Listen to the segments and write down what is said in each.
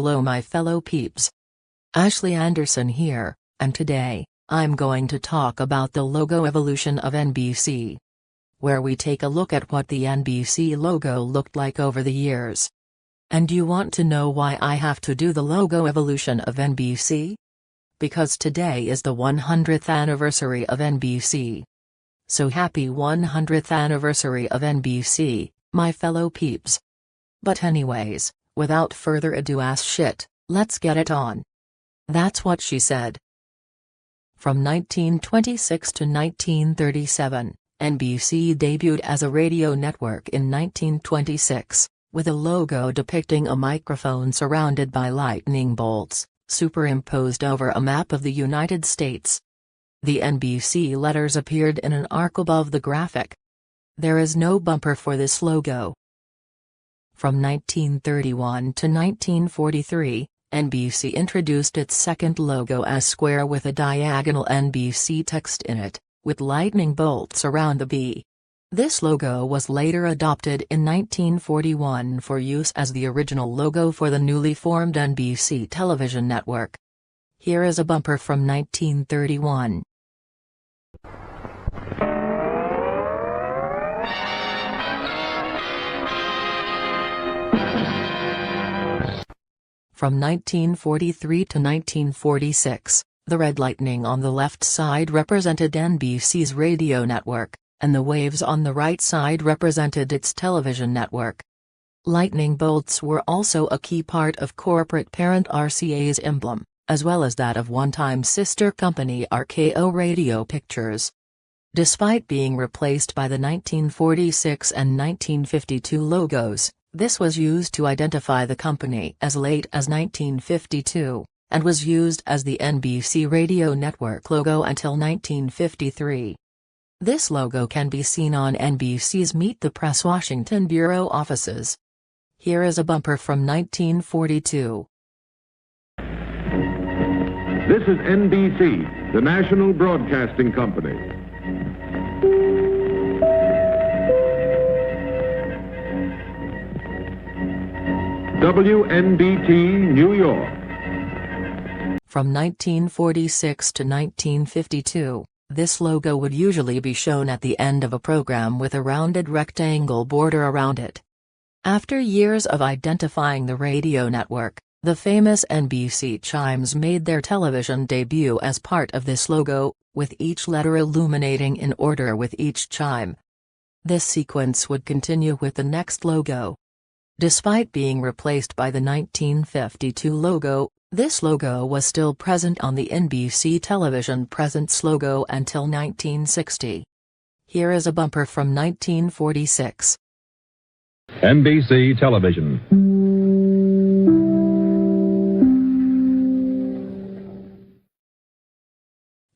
Hello my fellow peeps. Ashley Anderson here, and today, I'm going to talk about the logo evolution of NBC, where we take a look at what the NBC logo looked like over the years. And you want to know why I have to do the logo evolution of NBC? Because today is the 100th anniversary of NBC. So happy 100th anniversary of NBC, my fellow peeps. But anyways, without further ado let's get it on. That's what she said. From 1926 to 1937, NBC debuted as a radio network in 1926, with a logo depicting a microphone surrounded by lightning bolts, superimposed over a map of the United States. The NBC letters appeared in an arc above the graphic. There is no bumper for this logo. From 1931 to 1943, NBC introduced its second logo as square with a diagonal NBC text in it, with lightning bolts around the B. This logo was later adopted in 1941 for use as the original logo for the newly formed NBC television network. Here is a bumper from 1931. From 1943 to 1946, the red lightning on the left side represented NBC's radio network, and the waves on the right side represented its television network. Lightning bolts were also a key part of corporate parent RCA's emblem, as well as that of one-time sister company RKO Radio Pictures. Despite being replaced by the 1946 and 1952 logos, this was used to identify the company as late as 1952, and was used as the NBC Radio Network logo until 1953. This logo can be seen on NBC's Meet the Press Washington Bureau offices. Here is a bumper from 1942. This is NBC, the National Broadcasting Company. WNBT, New York. From 1946 to 1952, this logo would usually be shown at the end of a program with a rounded rectangle border around it. After years of identifying the radio network, the famous NBC chimes made their television debut as part of this logo, with each letter illuminating in order with each chime. This sequence would continue with the next logo. Despite being replaced by the 1952 logo, this logo was still present on the NBC television presence logo until 1960. Here is a bumper from 1946. NBC Television.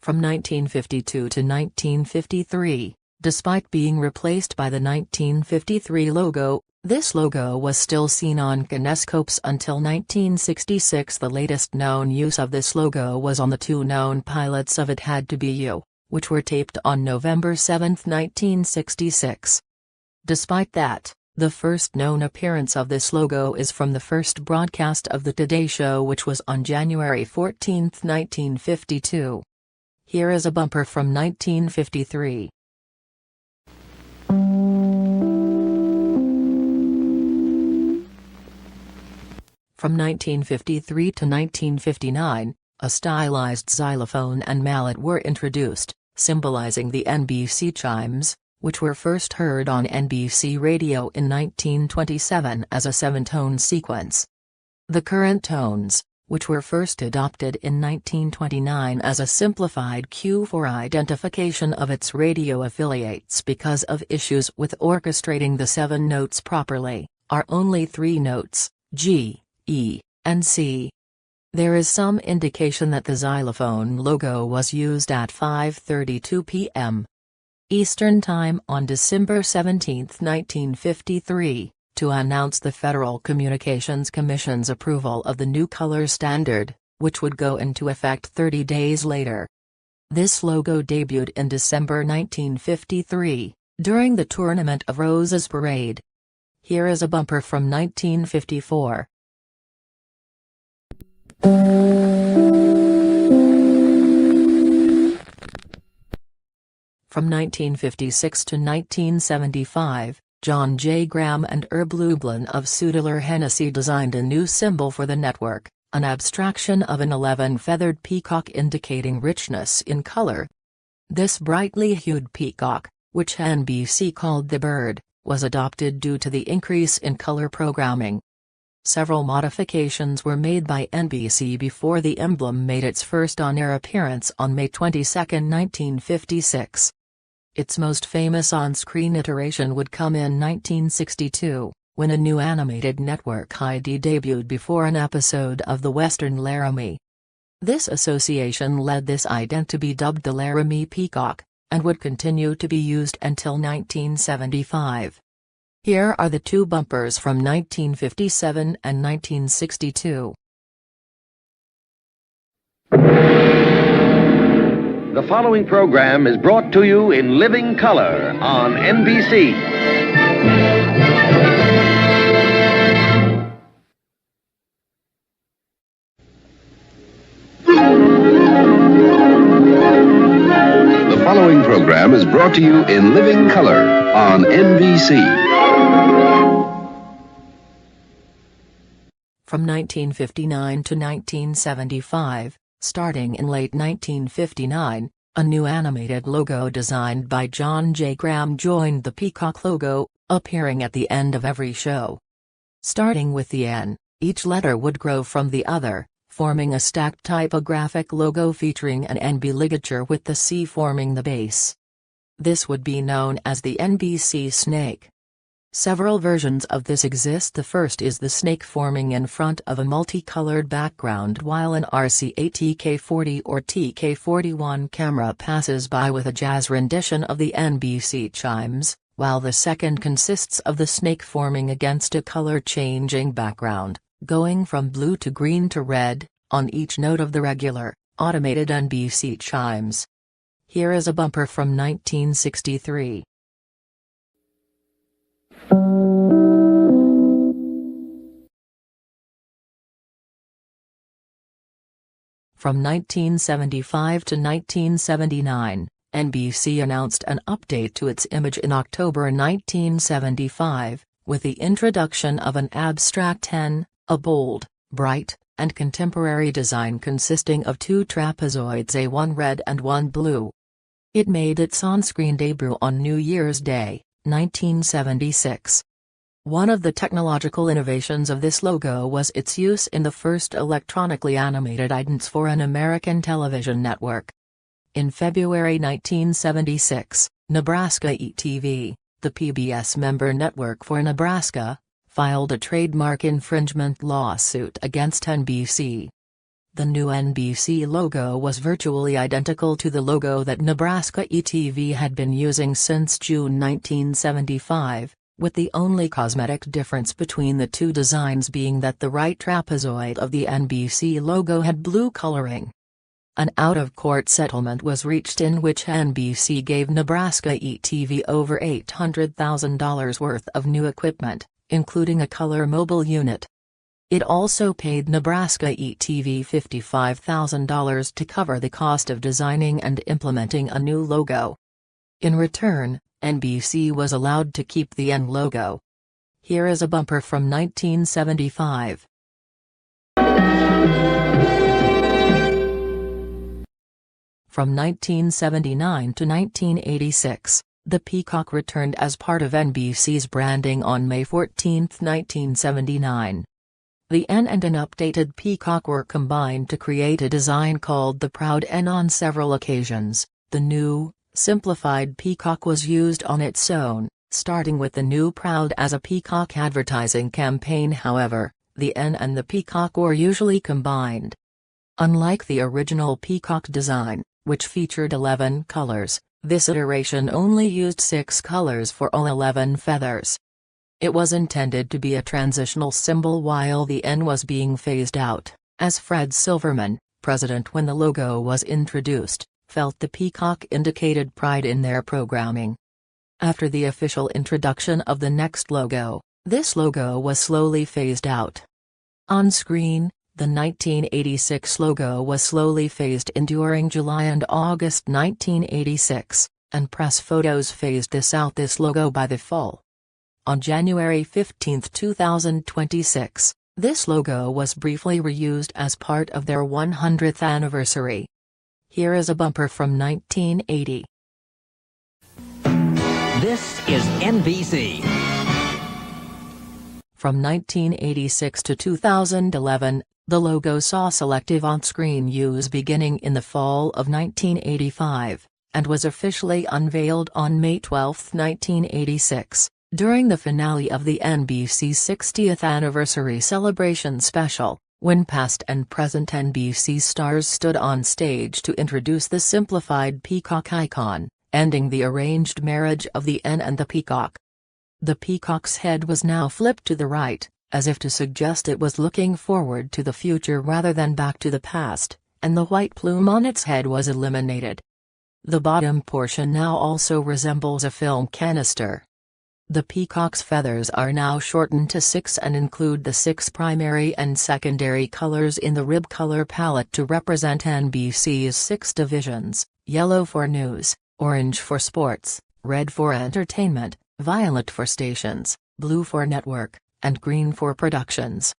From 1952 to 1953, despite being replaced by the 1953 logo, this logo was still seen on kinescopes until 1966. The latest known use of this logo was on the two known pilots of It Had to Be You, which were taped on November 7, 1966. Despite that, the first known appearance of this logo is from the first broadcast of The Today Show, which was on January 14, 1952. Here is a bumper from 1953. From 1953 to 1959, a stylized xylophone and mallet were introduced, symbolizing the NBC chimes, which were first heard on NBC Radio in 1927 as a 7-tone sequence. The current tones, which were first adopted in 1929 as a simplified cue for identification of its radio affiliates because of issues with orchestrating the 7 notes properly, are only 3 notes, G, E, and C. There is some indication that the xylophone logo was used at 5:32 p.m. Eastern Time on December 17, 1953, to announce the Federal Communications Commission's approval of the new color standard, which would go into effect 30 days later. This logo debuted in December 1953, during the Tournament of Roses parade. Here is a bumper from 1954. From 1956 to 1975, John J. Graham and Herb Lublin of Sudeler Hennessy designed a new symbol for the network, an abstraction of an 11-feathered peacock indicating richness in color. This brightly hued peacock, which NBC called the bird, was adopted due to the increase in color programming. Several modifications were made by NBC before the emblem made its first on-air appearance on May 22, 1956. Its most famous on-screen iteration would come in 1962, when a new animated network ID debuted before an episode of the Western Laramie. This association led this ident to be dubbed the Laramie Peacock, and would continue to be used until 1975. Here are the two bumpers from 1957 and 1962. The following program is brought to you in living color on NBC. The following program is brought to you in living color on NBC. From 1959 to 1975, starting in late 1959, a new animated logo designed by John J. Graham joined the peacock logo, appearing at the end of every show. Starting with the N, each letter would grow from the other, forming a stacked typographic logo featuring an NB ligature with the C forming the base. This would be known as the NBC snake. Several versions of this exist. The first is the snake forming in front of a multicolored background while an RCA TK40 or TK41 camera passes by with a jazz rendition of the NBC chimes, while the second consists of the snake forming against a color-changing background, going from blue to green to red, on each note of the regular, automated NBC chimes. Here is a bumper from 1963. From 1975 to 1979, NBC announced an update to its image in October 1975, with the introduction of an abstract N, a bold, bright, and contemporary design consisting of two trapezoids, a one red and one blue. It made its on-screen debut on New Year's Day, 1976. One of the technological innovations of this logo was its use in the first electronically animated idents for an American television network. In February 1976, Nebraska ETV, the PBS member network for Nebraska, filed a trademark infringement lawsuit against NBC. The new NBC logo was virtually identical to the logo that Nebraska ETV had been using since June 1975. With the only cosmetic difference between the two designs being that the right trapezoid of the NBC logo had blue coloring. An out-of-court settlement was reached in which NBC gave Nebraska ETV over $800,000 worth of new equipment, including a color mobile unit. It also paid Nebraska ETV $55,000 to cover the cost of designing and implementing a new logo. In return, NBC was allowed to keep the N logo. Here is a bumper from 1975. From 1979 to 1986, the peacock returned as part of NBC's branding on May 14, 1979. The N and an updated peacock were combined to create a design called the Proud N. On several occasions, the new, simplified peacock was used on its own, starting with the new Proud as a peacock advertising campaign. However, the N and the peacock were usually combined. Unlike the original peacock design, which featured 11 colors, this iteration only used 6 colors for all 11 feathers. It was intended to be a transitional symbol while the N was being phased out, as Fred Silverman, president when the logo was introduced, felt the peacock indicated pride in their programming. After the official introduction of the next logo, this logo was slowly phased out. On screen, The 1986 logo was slowly phased in during July and August 1986, and press photos phased this out this logo by the fall. On January 15, 2026, this logo was briefly reused as part of their 100th anniversary. Here is a bumper from 1980. This is NBC. From 1986 to 2011, the logo saw selective on-screen use beginning in the fall of 1985, and was officially unveiled on May 12, 1986, during the finale of the NBC 60th Anniversary Celebration Special, when past and present NBC stars stood on stage to introduce the simplified peacock icon, ending the arranged marriage of the N and the peacock. The peacock's head was now flipped to the right, as if to suggest it was looking forward to the future rather than back to the past, and the white plume on its head was eliminated. The bottom portion now also resembles a film canister. The peacock's feathers are now shortened to 6 and include the 6 primary and secondary colors in the rib color palette to represent NBC's 6 divisions: yellow for news, orange for sports, red for entertainment, violet for stations, blue for network, and green for productions.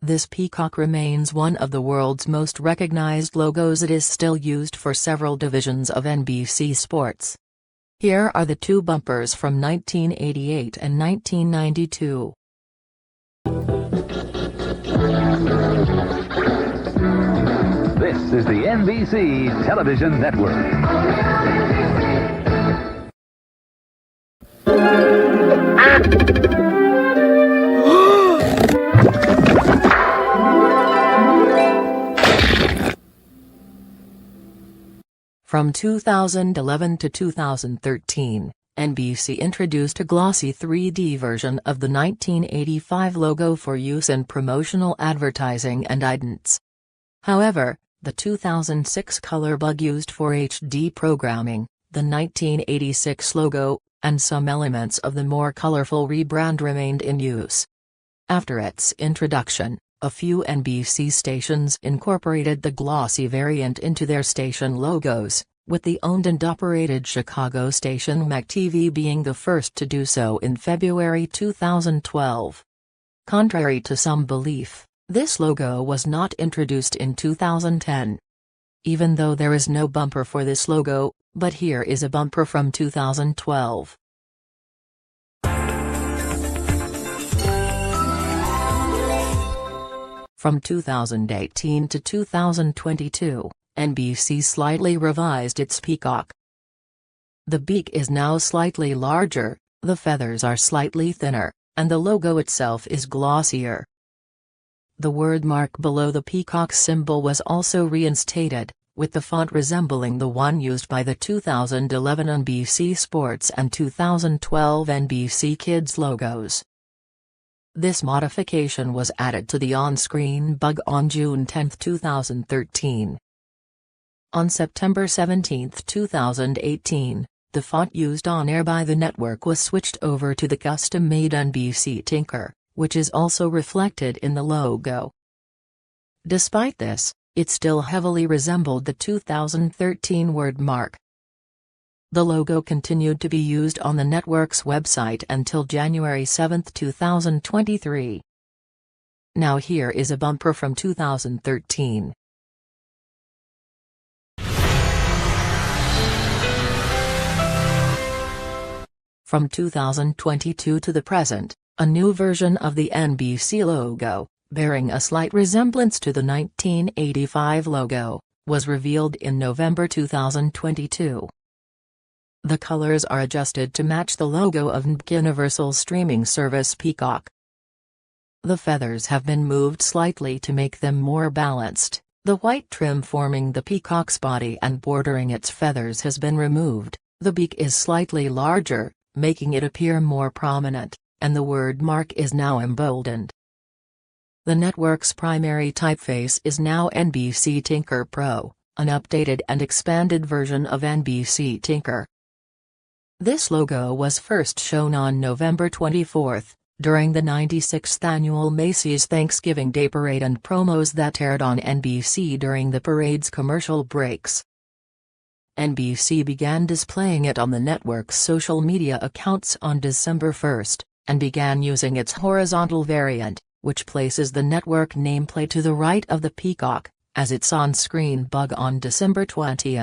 This peacock remains one of the world's most recognized logos. It is still used for several divisions of NBC Sports. Here are the 2 bumpers from 1988 and 1992. This is the NBC Television Network. From 2011 to 2013, NBC introduced a glossy 3D version of the 1985 logo for use in promotional advertising and idents. However, the 2006 color bug used for HD programming, the 1986 logo, and some elements of the more colorful rebrand remained in use. After its introduction, a few NBC stations incorporated the glossy variant into their station logos, with the owned and operated Chicago station MacTV being the first to do so in February 2012. Contrary to some belief, this logo was not introduced in 2010. Even though there is no bumper for this logo, but here is a bumper from 2012. From 2018 to 2022, NBC slightly revised its peacock. The beak is now slightly larger, the feathers are slightly thinner, and the logo itself is glossier. The word mark below the peacock symbol was also reinstated, with the font resembling the one used by the 2011 NBC Sports and 2012 NBC Kids logos. This modification was added to the on-screen bug on June 10, 2013. On September 17, 2018, the font used on air by the network was switched over to the custom-made NBC Tinker, which is also reflected in the logo. Despite this, it still heavily resembled the 2013 word mark. The logo continued to be used on the network's website until January 7, 2023. Now here is a bumper from 2013. From 2022 to the present, a new version of the NBC logo, bearing a slight resemblance to the 1985 logo, was revealed in November 2022. The colors are adjusted to match the logo of NBC Universal streaming service Peacock. The feathers have been moved slightly to make them more balanced. The white trim forming the peacock's body and bordering its feathers has been removed. The beak is slightly larger, making it appear more prominent, and the word mark is now emboldened. The network's primary typeface is now NBC Tinker Pro, an updated and expanded version of NBC Tinker. This logo was first shown on November 24, during the 96th annual Macy's Thanksgiving Day Parade and promos that aired on NBC during the parade's commercial breaks. NBC began displaying it on the network's social media accounts on December 1, and began using its horizontal variant, which places the network nameplate to the right of the peacock, as its on-screen bug on December 20.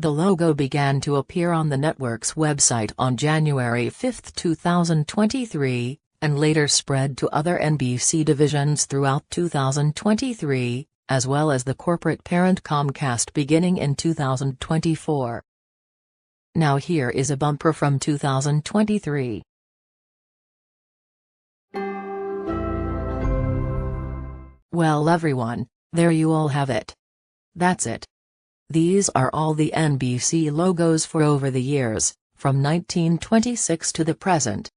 The logo began to appear on the network's website on January 5, 2023, and later spread to other NBC divisions throughout 2023, as well as the corporate parent Comcast beginning in 2024. Now here is a bumper from 2023. Well everyone, there you all have it. That's it. These are all the NBC logos for over the years, from 1926 to the present.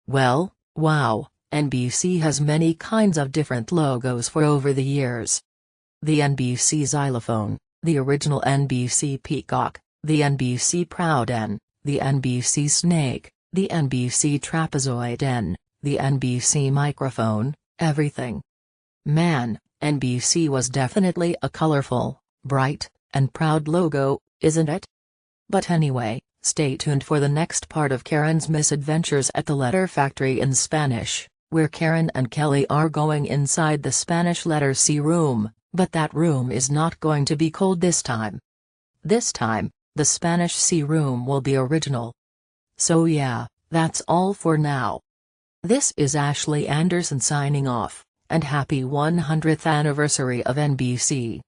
Well, wow, NBC has many kinds of different logos for over the years. The NBC xylophone, the original NBC peacock, the NBC proud N, the NBC snake, the NBC trapezoid N, the NBC microphone, everything. Man, NBC was definitely a colorful, bright, and proud logo, isn't it? But anyway, stay tuned for the next part of Karen's misadventures at the letter factory in Spanish, where Karen and Kelly are going inside the Spanish letter C room, but that room is not going to be cold this time. This time, the Spanish C room will be original. So yeah, that's all for now. This is Ashley Anderson signing off, and happy 100th anniversary of NBC.